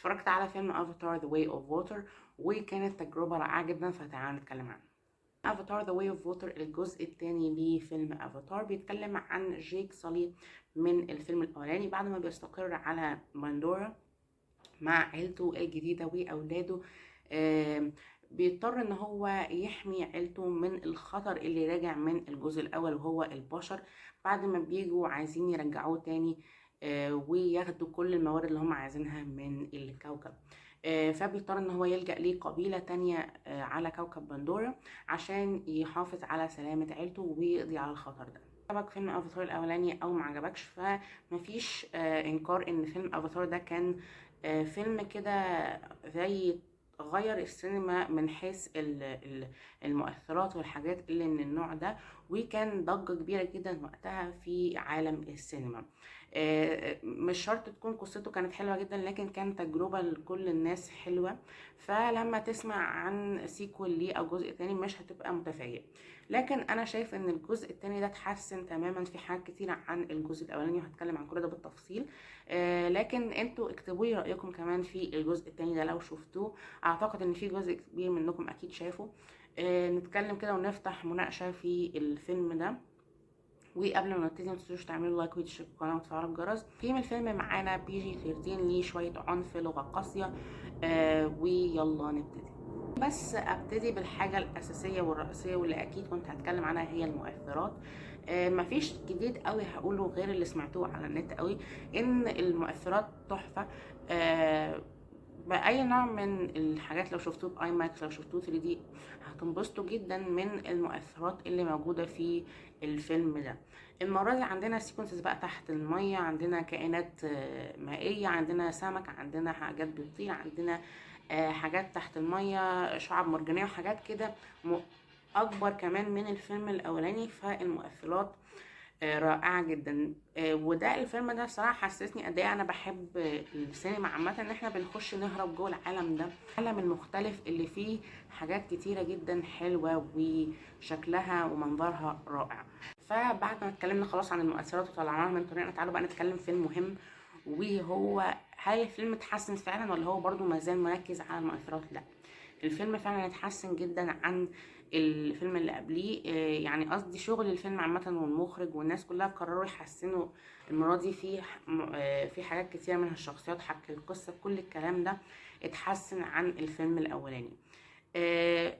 اتفرجت على فيلم افاتار ذا واي اوف ووتر، وكانت تجربة رائعة جدا، فتعالوا نتكلم عنه. افاتار ذا واي اوف ووتر الجزء الثاني لفيلم افاتار بيتكلم عن جيك سولي من الفيلم الاولاني بعد ما بيستقر على بندورا مع عيلته الجديدة واولاده. آم، بيضطر ان هو يحمي عيلته من الخطر اللي راجع من الجزء الاول وهو البشر، بعد ما بيجوا عايزين يرجعوه تاني وياخدوا كل الموارد اللي هم عايزينها من الكوكب. فبيضطر ان هو يلجأ لقبيلة تانية على كوكب بندورا عشان يحافظ على سلامة عيلته ويقضي على الخطر ده. عجبك فيلم افاتار الاولاني او ما عجبكش، فمفيش انكار ان فيلم افاتار ده كان فيلم كده زي غير السينما من حيث المؤثرات والحاجات اللي من النوع ده، وكان ضجة كبيرة جدا وقتها في عالم السينما. مش شرط تكون قصته كانت حلوة جدا، لكن كان تجربة لكل الناس حلوة. فلما تسمع عن سيكول ليه او جزء تاني مش هتبقى متفاجئ، لكن انا شايف ان الجزء التاني ده اتحسن تماما في حاجات كتيرة عن الجزء الاولاني، وهتكلم عن كل ده بالتفصيل. لكن انتوا اكتبوا لي رايكم كمان في الجزء التاني ده لو شفتوه. اعتقد ان في جزء كبير منكم اكيد شافه. نتكلم كده ونفتح مناقشه في الفيلم ده. وقبل ما نبتدي متنسوش تعملوا لايك وتشتركوا القناه وتفعلوا الجرس. في الفيلم معانا بي جي 13 ليه شويه عنف، لغه قاسيه. ويلا نبتدي. بس ابتدي بالحاجه الاساسيه والرئيسيه واللي اكيد كنت هتكلم عنها، هي المؤثرات. مفيش جديد قوي هقوله غير اللي سمعتوه على النت قوي، ان المؤثرات تحفه. بأي نوع من الحاجات، لو شفتوه بآي ماكس لو شفتوه 3D هتنبسطوا جدا من المؤثرات اللي موجودة في الفيلم ده. المرة دي عندنا سيكونسز بقى تحت المية، عندنا كائنات مائية، عندنا سمك، عندنا حاجات بتطير، عندنا حاجات تحت المية، شعاب مرجانية وحاجات كده أكبر كمان من الفيلم الأولاني. فالمؤثرات رائعة جدا. وده الفيلم ده صراحة حسسني قد ايه انا بحب السينما عامة، ان احنا بنخش نهرب جوه العالم ده، العالم المختلف اللي فيه حاجات كتيرة جدا حلوة وشكلها ومنظرها رائع. فبعد ما اتكلمنا خلاص عن المؤثرات وطلعناها من طريقنا، تعالوا بقى نتكلم في المهم، وهو هل الفيلم اتحسن فعلا ولا هو برضو مازال مركز على المؤثرات؟ لا، الفيلم فعلا اتحسن جدا عن الفيلم اللي قبليه. يعني قصدي شغل الفيلم عامة والمخرج والناس كلها قرروا يحسنوا المرة دي في حاجات كتيرة منها، الشخصيات، حكي القصة، كل الكلام ده اتحسن عن الفيلم الأولاني.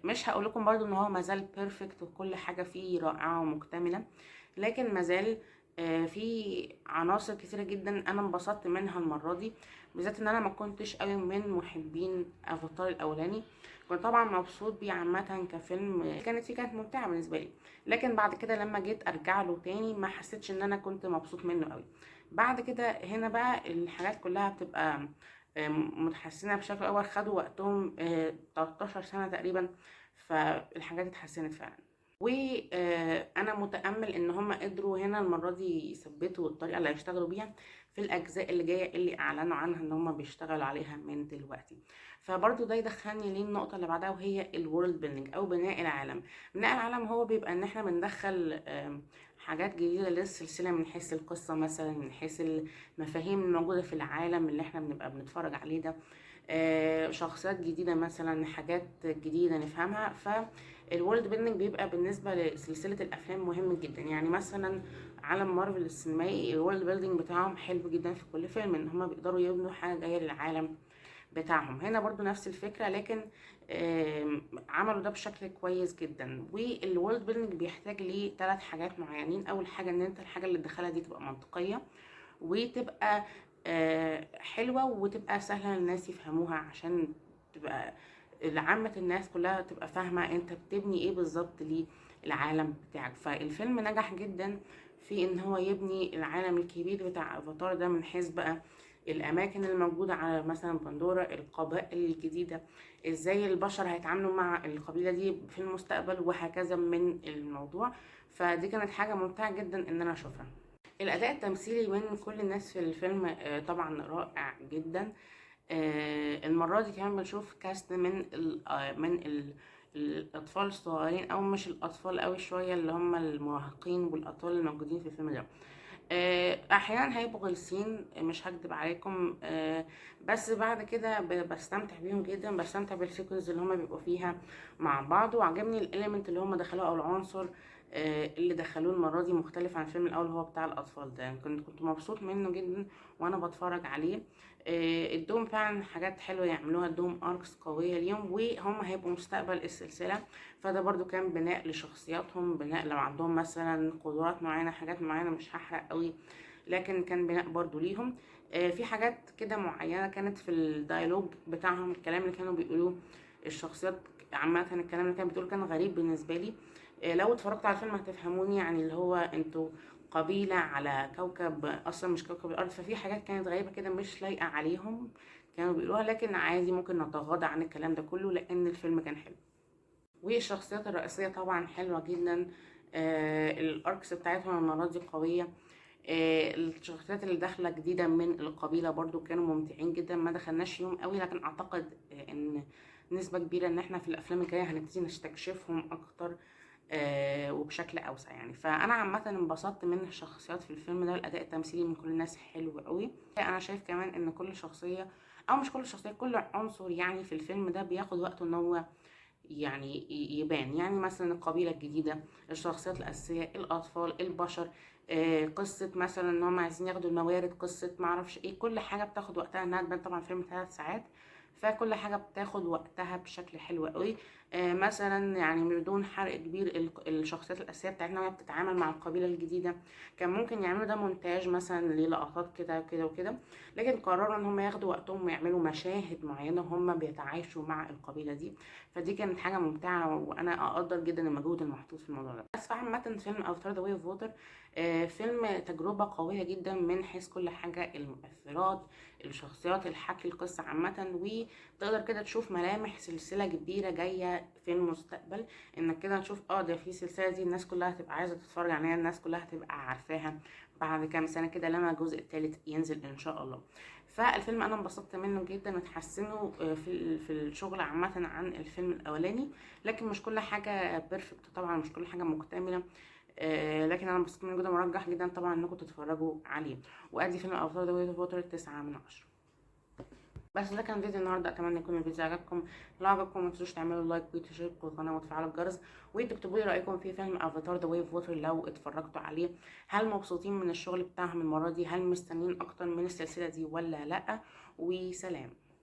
مش هقول لكم برضو ان هو مازال بيرفكت وكل حاجة فيه رائعة ومكتملة، لكن مازال في عناصر كتيرة جدا انا انبسطت منها المرة دي، بالذات ان انا ما كنتش قوي من محبين افاتار الاولاني. كنت طبعا مبسوط بيه عامة كفيلم، كانت ممتعة بالنسبة لي، لكن بعد كده لما جيت ارجع له تاني ما حسيتش ان انا كنت مبسوط منه قوي. بعد كده هنا بقى الحاجات كلها بتبقى متحسنة بشكل أول، خدوا وقتهم 13 سنة تقريبا، فالحاجات اتحسنت فعلا. وانا متامل ان هم قدروا هنا المره دي يثبتوا الطريقه اللي هيشتغلوا بيها في الاجزاء اللي جايه اللي اعلنوا عنها ان هم بيشتغلوا عليها من دلوقتي. فبرضو ده يدخلني للنقطه اللي بعدها، وهي الورلد بيلدينج او بناء العالم. بناء العالم هو بيبقى ان احنا بندخل حاجات جديده للسلسله، من حيث القصه مثلا، من حيث المفاهيم الموجوده في العالم اللي احنا بنبقى بنتفرج عليه ده، شخصيات جديده مثلا، حاجات جديده نفهمها. فالورلد بيلدينج بيبقى بالنسبه لسلسله الافلام مهم جدا. يعني مثلا عالم مارفل السينمائي الورلد بيلدينج بتاعهم حلو جدا في كل فيلم، ان هم بيقدروا يبنوا حاجه جايه للعالم بتاعهم. هنا برضو نفس الفكره، لكن عملوا ده بشكل كويس جدا. والورلد بيلدينج بيحتاج ليه 3 حاجات معينين. اول حاجه ان انت الحاجه اللي تدخلها دي تبقى منطقيه، وتبقى حلوة، وتبقى سهلة للناس يفهموها، عشان تبقى عامة الناس كلها تبقى فاهمة انت بتبني ايه بالظبط للعالم بتاعك. فالفيلم نجح جدا في ان هو يبني العالم الكبير بتاع افاتار ده، من حيث بقى الاماكن الموجودة على مثلا بندورة، القبائل الجديدة، ازاي البشر هيتعاملوا مع القبيلة دي في المستقبل، وهكذا من الموضوع. فدي كانت حاجة ممتعة جدا ان انا اشوفها. الاداء التمثيلي من كل الناس في الفيلم طبعا رائع جدا. المره دي كمان بنشوف كاست من الاطفال الصغيرين، او مش الاطفال قوي، شويه اللي هم المراهقين والاطفال الموجودين في الفيلم ده. احيانا هيبقوا غلسين، مش هكدب عليكم. بس بعد كده بستمتع بيهم جدا، بستمتع بالسيكونز اللي هما بيبقوا فيها مع بعض. وعجبني الاليمنت اللي هما دخلوه او العنصر اللي دخلوه المره دي مختلف عن الفيلم الاول، هو بتاع الاطفال ده. يعني كنت مبسوط منه جدا وانا بتفرج عليه. ادوهم فعلا حاجات حلوه يعملوها، ادوهم اركس قويه ليهم، وهم هيبقوا مستقبل السلسله. فده برضو كان بناء لشخصياتهم، بناء لو عندهم مثلا قدرات معينه، حاجات معينه، مش هحرق قوي، لكن كان بناء برضو ليهم. في حاجات كده معينه كانت في الديالوج بتاعهم، الكلام اللي كانوا بيقولوه الشخصيات عامه، الكلام اللي كان بتقول كان غريب بالنسبه لي. لو اتفرجت على الفيلم هتفهموني، يعني اللي هو انتوا قبيلة على كوكب أصلا مش كوكب الأرض، ففي حاجات كانت غريبة كده مش لايقة عليهم كانوا بيقولوها، لكن عادي ممكن نتغاضى عن الكلام ده كله لأن الفيلم كان حلو. والشخصيات الرئيسية طبعا حلوة جدا. الأركس بتاعتهم المرة دي قوية. الشخصيات اللي داخلة جديدة من القبيلة برضو كانوا ممتعين جدا، ما دخلناش فيهم قوي، لكن أعتقد إن نسبة كبيرة إن احنا في الأفلام الجاية هنبتدي نستكشفهم أكتر وبشكل اوسع يعني. فانا عامه انبسطت من الشخصيات في الفيلم ده، الاداء التمثيلي من كل الناس حلو قوي. انا شايف كمان ان كل شخصيه، او مش كل شخصيه، كل عنصر يعني في الفيلم ده بياخد وقته ان هو يعني يبان. يعني مثلا القبيله الجديده، الشخصيات الاساسيه، الاطفال، البشر، قصه مثلا ان هم عايزين ياخدوا الموارد، قصه معرفش ايه، كل حاجه بتاخد وقتها انها تبان. طبعا الفيلم 3 ساعات، فكل حاجه بتاخد وقتها بشكل حلو قوي. مثلا يعني بدون حرق كبير، الشخصيات الاساسيه بتاعتنا وهي بتتعامل مع القبيله الجديده كان ممكن يعملوا ده مونتاج مثلا للقطات كده وكده وكده، لكن قرروا ان هم ياخدوا وقتهم ويعملوا مشاهد معينه هم بيتعايشوا مع القبيله دي. فدي كانت حاجه ممتعه، وانا اقدر جدا المجهود المحطوط في الموضوع ده. بس فعامه فيلم افاتار ذا واي اوف ووتر فيلم تجربه قويه جدا من حيث كل حاجه، المؤثرات، الشخصيات، الحكي، القصه عامه. وتقدر كده تشوف ملامح سلسله كبيره جايه في المستقبل، انك كده نشوف ده في سلسله دي الناس كلها هتبقى عايزه تتفرج عليها، الناس كلها هتبقى عارفاها بعد كام سنه كده لما الجزء الثالث ينزل ان شاء الله. فالفيلم انا انبسطت منه جدا، وتحسنوا في الشغل عامه عن الفيلم الاولاني، لكن مش كل حاجه بيرفكت طبعا، مش كل حاجه مكتمله. لكن انا انبسطت منه جدا، مرجح جدا طبعا انكم تتفرجوا عليه. وادي فيلم افاتار ذا واي اوف ووتر 9/10. بس ده كان فيديو النهارده، اتمنى يكون الفيديو عجبكم. لو عجبكم ما تنسوش تعملوا لايك وتشتركوا القناه وتفعلوا الجرس، وتكتبوا لي رايكم في فيلم افاتار ذا واي اوف ووتر لو اتفرجتوا عليه. هل مبسوطين من الشغل بتاعهم المره دي؟ هل مستنيين اكتر من السلسله دي ولا لا؟ وسلام.